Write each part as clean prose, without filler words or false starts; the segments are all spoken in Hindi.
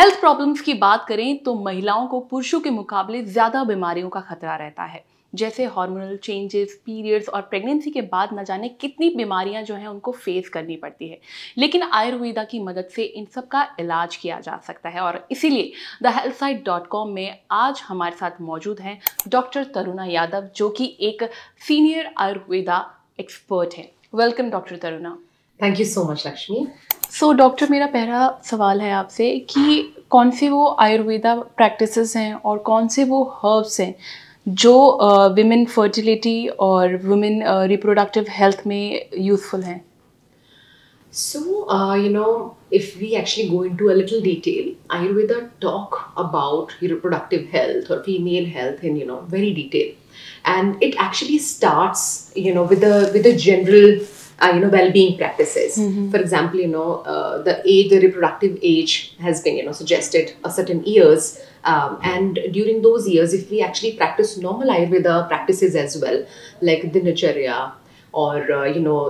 हेल्थ प्रॉब्लम्स की बात करें तो महिलाओं को पुरुषों के मुकाबले ज़्यादा बीमारियों का खतरा रहता है, जैसे हार्मोनल चेंजेस, पीरियड्स और प्रेगनेंसी के बाद न जाने कितनी बीमारियां जो हैं उनको फेस करनी पड़ती है। लेकिन आयुर्वेदा की मदद से इन सब का इलाज किया जा सकता है और इसीलिए thehealthsite.com में आज हमारे साथ मौजूद हैं डॉक्टर तरुणा यादव, जो कि एक सीनियर आयुर्वेदा एक्सपर्ट हैं। Welcome doctor Taruna. Thank you so much Lakshmi. So doctor, मेरा पहला सवाल है आपसे कि कौन से वो आयुर्वेदा प्रैक्टिसेस हैं और कौन से वो हर्ब्स हैं जो विमेन फर्टिलिटी और वुमेन रिप्रोडक्टिव हेल्थ में यूज़फुल हैं? So, if we actually go into a little detail, Ayurveda talk about reproductive health or female health in very detail, and it actually starts with a general well-being practices. For example, the reproductive age has been suggested a certain years, and during those years, if we actually practice normal Ayurveda practices as well, like Dinacharya, or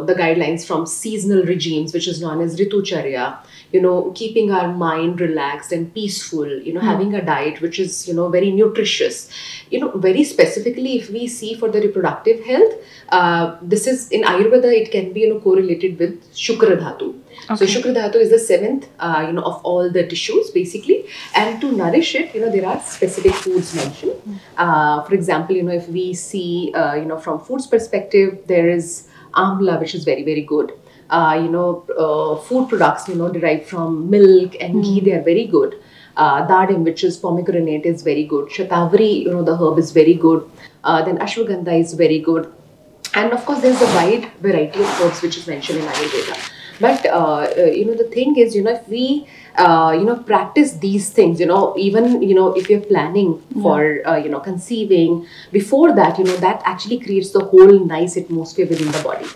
the guidelines from seasonal regimes, which is known as Ritucharya, keeping our mind relaxed and peaceful, having a diet which is very nutritious, very specifically if we see for the reproductive health, this is in Ayurveda, it can be correlated with Shukra Dhatu. Okay. So Shukra Dhatu is the seventh of all the tissues basically, and to nourish it there are specific foods mentioned. For example, if we see from foods perspective, there is amla, which is very very good. Food products derived from milk and ghee, they are very good. Dadim, which is pomegranate, is very good. Shatavari, the herb is very good. Then ashwagandha is very good. And of course, there's a wide variety of herbs which is mentioned in Ayurveda. But the thing is, if we practice these things, even if you're planning for conceiving, before that, that actually creates the whole nice atmosphere within the body.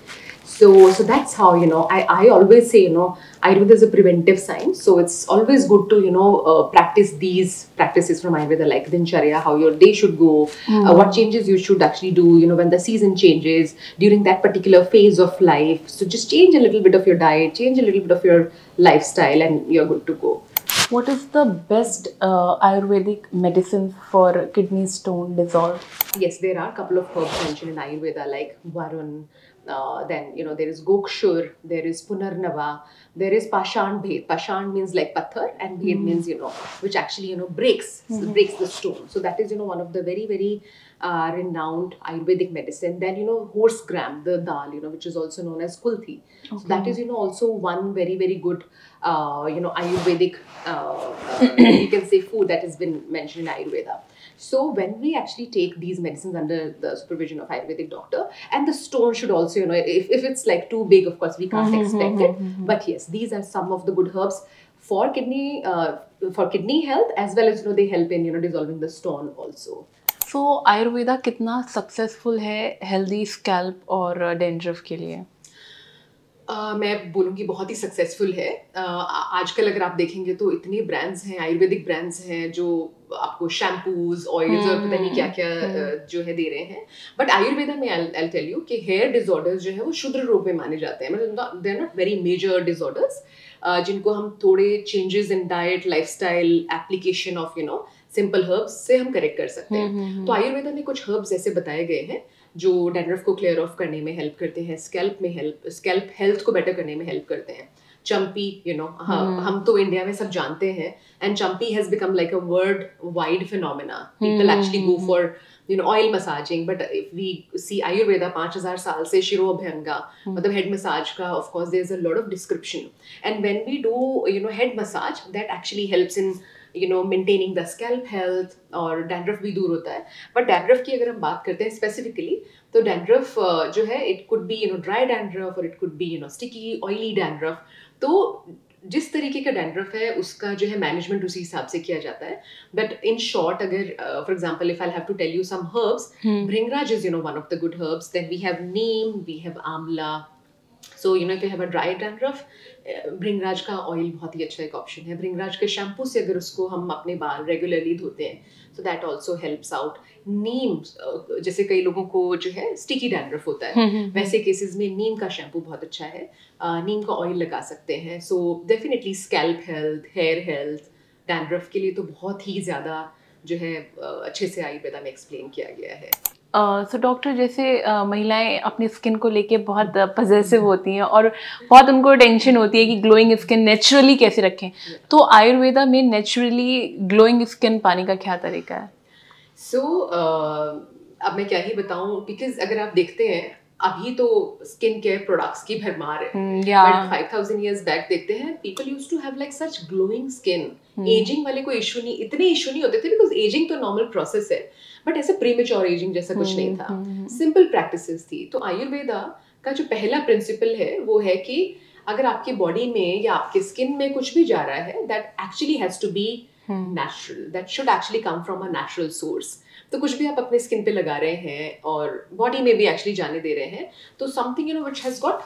So that's how I always say Ayurveda is a preventive science, so it's always good to practice these practices from Ayurveda, like Dincharya, how your day should go, what changes you should actually do when the season changes during that particular phase of life. So just change a little bit of your diet, change a little bit of your lifestyle, and you're good to go. What is the best Ayurvedic medicine for kidney stone dissolved? Yes, there are a couple of herbs mentioned in Ayurveda, like Varun. Then there is Gokshur, there is Punarnava, there is Pashan Bhed. Pashan means like pathar, and Bhed means which actually breaks the stone. So that is one of the very very renowned Ayurvedic medicine. Then horse gram, the dal, which is also known as kulthi. Okay. So that is also one very very good Ayurvedic you can say food that has been mentioned in Ayurveda. So when we actually take these medicines under the supervision of Ayurvedic doctor, and the stone should also, if it's like too big, of course we can't expect it. But yes, these are some of the good herbs for kidney health, as well as they help in dissolving the stone also. So Ayurveda कितना successful है healthy scalp और dandruff के लिए? मैं बोलूँगी बहुत ही सक्सेसफुल है। आजकल अगर आप देखेंगे तो इतने ब्रांड्स हैं, आयुर्वेदिक ब्रांड्स हैं जो आपको शैम्पूज, ऑयल्स और पता नहीं क्या क्या जो है दे रहे हैं। बट आयुर्वेदा में आई टेल यू कि हेयर डिसऑर्डर्स जो है वो शुद्र रोग में माने जाते हैं, मतलब they are not very major disorders, जिनको हम थोड़े changes in diet, lifestyle, application of simple herbs से हम करेक्ट कर सकते हैं। तो आयुर्वेदा में कुछ हर्ब्स ऐसे बताए गए हैं जो डैंड्रफ को क्लियर ऑफ करने में हेल्प करते हैं, स्कैल्प हेल्थ को बेटर करने में हेल्प करते हैं। चंपी, हम तो इंडिया में सब जानते हैं, and champi has become like a world wide phenomena. People actually go for oil massaging, but if we see Ayurveda 5000 साल से शिरो अभ्यंगा, मतलब हेड मसाज का, of course there is a lot of description, and when we do head massage, that actually helps in maintaining the scalp health, और डैंड्रफ भी दूर होता है. बट डैंड्रफ की अगर हम बात करते हैं स्पेसिफिकली, तो डैंड्रफ जो है it could be dry dandruff, और it could be sticky oily dandruff. तो जिस तरीके का डैंड्रफ है उसका जो है मैनेजमेंट उसी हिसाब से किया जाता है. बट इन शॉर्ट, अगर for example if I have to tell you some herbs, bhringraj is one of the good herbs. Then we have neem, we have amla. So if you have a dry dandruff, भृंगराज का ऑयल बहुत ही अच्छा एक ऑप्शन है. भृंगराज के शैम्पू से अगर उसको हम अपने बाल रेगुलरली धोते हैं, so that also helps out. नीम, जैसे कई लोगों को जो है स्टिकी डैंड्रफ होता है, वैसे केसेस में नीम का शैम्पू बहुत अच्छा है. नीम का ऑयल लगा सकते हैं. So definitely scalp health, hair health, dandruff के लिए तो बहुत ही ज़्यादा जो है अच्छे से आयुर्वेदा में एक्सप्लेन किया गया है। सो डॉक्टर, जैसे महिलाएं अपनी स्किन को लेके बहुत पजेसिव होती हैं और बहुत उनको टेंशन होती है कि ग्लोइंग स्किन नेचुरली कैसे रखें, तो आयुर्वेदा में नेचुरली ग्लोइंग स्किन पाने का क्या तरीका है? अब मैं क्या ही बताऊं, बिकॉज अगर आप देखते हैं अभी तो स्किन केयर प्रोडक्ट्स की भरमार है, बट 5000 years बैक देखते हैं people used to have like such glowing skin. Ageing वाले कोई इशू नहीं, इतने इशू नहीं होते थे, बिकॉज एजिंग तो नॉर्मल प्रोसेस है, बट ऐसे प्रीमेच्योर एजिंग जैसा कुछ नहीं था, सिंपल प्रैक्टिसेस थी। तो आयुर्वेदा का जो पहला प्रिंसिपल है वो है कि अगर आपकी बॉडी में या आपके स्किन में कुछ भी जा रहा है, that actually has to be natural, that should actually come from a natural source. तो कुछ भी आप अपने स्किन पे लगा रहे हैं और बॉडी में भी एक्चुअली जाने दे रहे हैं, तो something which has got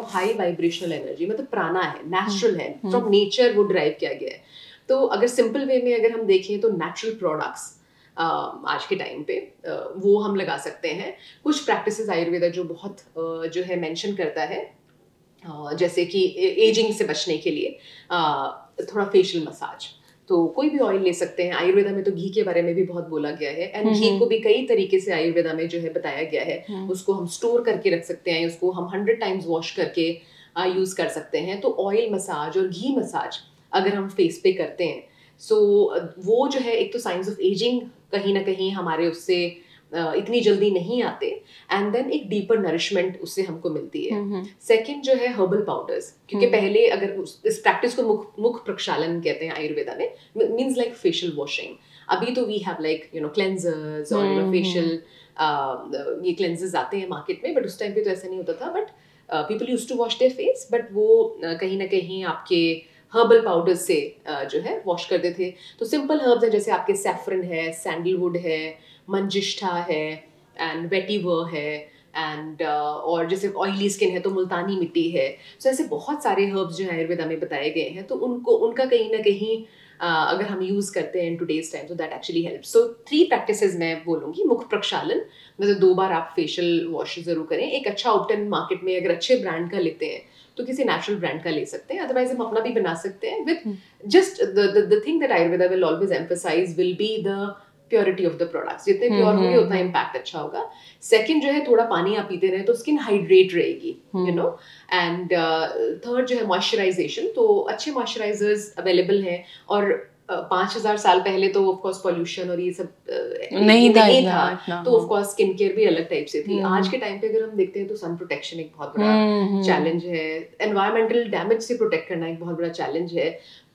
high vibrational energy, मतलब प्राणा है, नेचुरल है, फ्रॉम नेचर वो ड्राइव किया गया है। तो अगर सिंपल वे में अगर हम देखें तो नेचुरल प्रोडक्ट्स आज के टाइम पे वो हम लगा सकते हैं। कुछ प्रैक्टिसेस आयुर्वेदा जो बहुत जो है मेंशन करता है, जैसे कि एजिंग से बचने के लिए थोड़ा फेशियल मसाज, तो कोई भी ऑयल ले सकते हैं। आयुर्वेदा में तो घी के बारे में भी बहुत बोला गया है, एंड घी को भी कई तरीके से आयुर्वेदा में जो है बताया गया है। उसको हम स्टोर करके रख सकते हैं, उसको हम 100 टाइम्स वॉश करके यूज कर सकते हैं। तो ऑयल मसाज और घी मसाज अगर हम फेस पे करते हैं, सो वो जो है एक तो साइंस ऑफ एजिंग कहीं ना कहीं हमारे उससे इतनी जल्दी नहीं आते, एंड देन एक डीपर नरिशमेंट उससे हमको मिलती है। सेकंड जो है हर्बल पाउडर्स, क्योंकि पहले अगर इस प्रैक्टिस को मुख प्रक्षालन कहते हैं आयुर्वेदा में, मींस लाइक फेशियल वॉशिंग। अभी तो वी हैव लाइक क्लेंजर्स और फेशियल ये क्लेंजर्स आते हैं मार्केट में, बट उस टाइम पे तो ऐसा नहीं होता था। But people used to wash their face, but वो कहीं ना कहीं आपके हर्बल पाउडर से जो है वॉश करते थे। तो सिंपल हर्ब्स हैं, जैसे आपके सैफरन है, सैंडलवुड है, मंजिष्ठा है, एंड वेटिवर है, एंड और जैसे ऑयली स्किन है तो मुल्तानी मिट्टी है। सो ऐसे बहुत सारे हर्ब्स जो आयुर्वेदा में बताए गए हैं, तो उनका कहीं ना कहीं अगर हम यूज करते हैं इन टुडेज टाइम, तो that actually help. So 3 practices मैं बोलूँगी। मुख प्रक्षालन, मतलब 2 बार आप फेशियल वॉश जरूर करें। एक अच्छा ऑप्टन मार्केट में अगर अच्छे ब्रांड का लेते हैं तो किसी नेचुरल ब्रांड का ले सकते हैं, अदरवाइज हम अपना भी बना सकते हैं with just the thing that Ayurveda will always emphasise will be the purity of the products. जितने प्योर होंगे उतना इम्पैक्ट अच्छा होगा। सेकंड जो है थोड़ा पानी आप पीते रहे तो स्किन हाइड्रेट रहेगी, एंड थर्ड जो है मॉइस्चराइजेशन, तो अच्छे मॉइस्चराइजर्स अवेलेबल हैं, और 5000 साल पहले तो ऑफ कोर्स पॉल्यूशन और ये सब नहीं था, तो ऑफ कोर्स स्किन केयर भी अलग टाइप से थी। आज के टाइम पे अगर हम देखते हैं तो सन प्रोटेक्शन एक बहुत बड़ा चैलेंज है, एनवायरमेंटल डैमेज से प्रोटेक्ट करना एक बहुत बड़ा चैलेंज है।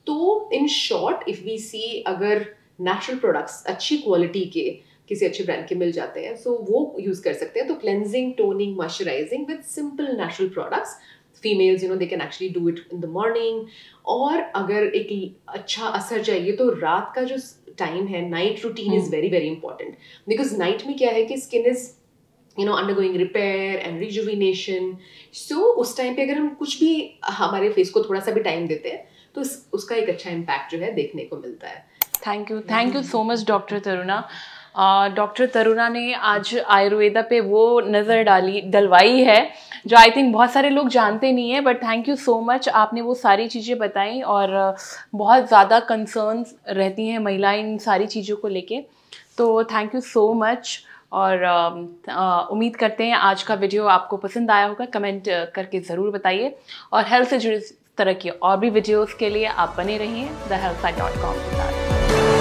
तो इन शॉर्ट इफ वी सी, अगर नेचुरल प्रोडक्ट्स अच्छी क्वालिटी के किसी अच्छे ब्रांड के मिल जाते हैं, सो वो यूज कर सकते हैं। तो cleansing, toning, moisturising with simple natural products, females they can actually do it in the morning। और अगर एक अच्छा असर चाहिए तो रात का जो टाइम है, night routine is very very important, because night में क्या है कि skin is undergoing repair and rejuvenation। so उस टाइम पे अगर हम कुछ भी हमारे फेस को थोड़ा सा भी टाइम देते हैं तो उसका एक अच्छा इम्पैक्ट जो है देखने को मिलता है। Thank you so much doctor Taruna. Doctor Taruna ने आज आयुर्वेदा पे वो नज़र डलवाई है जो आई थिंक बहुत सारे लोग जानते नहीं हैं, but thank you so much, आपने वो सारी चीज़ें बताई। और बहुत ज़्यादा कंसर्न्स रहती हैं महिलाएं इन सारी चीज़ों को लेके, तो थैंक यू सो मच। और उम्मीद करते हैं आज का वीडियो आपको पसंद आया होगा। कमेंट करके ज़रूर बताइए, और हेल्थ से जुड़े तरह की और भी वीडियोज़ के लिए आप बने रहिए thehealthsite.com के साथ।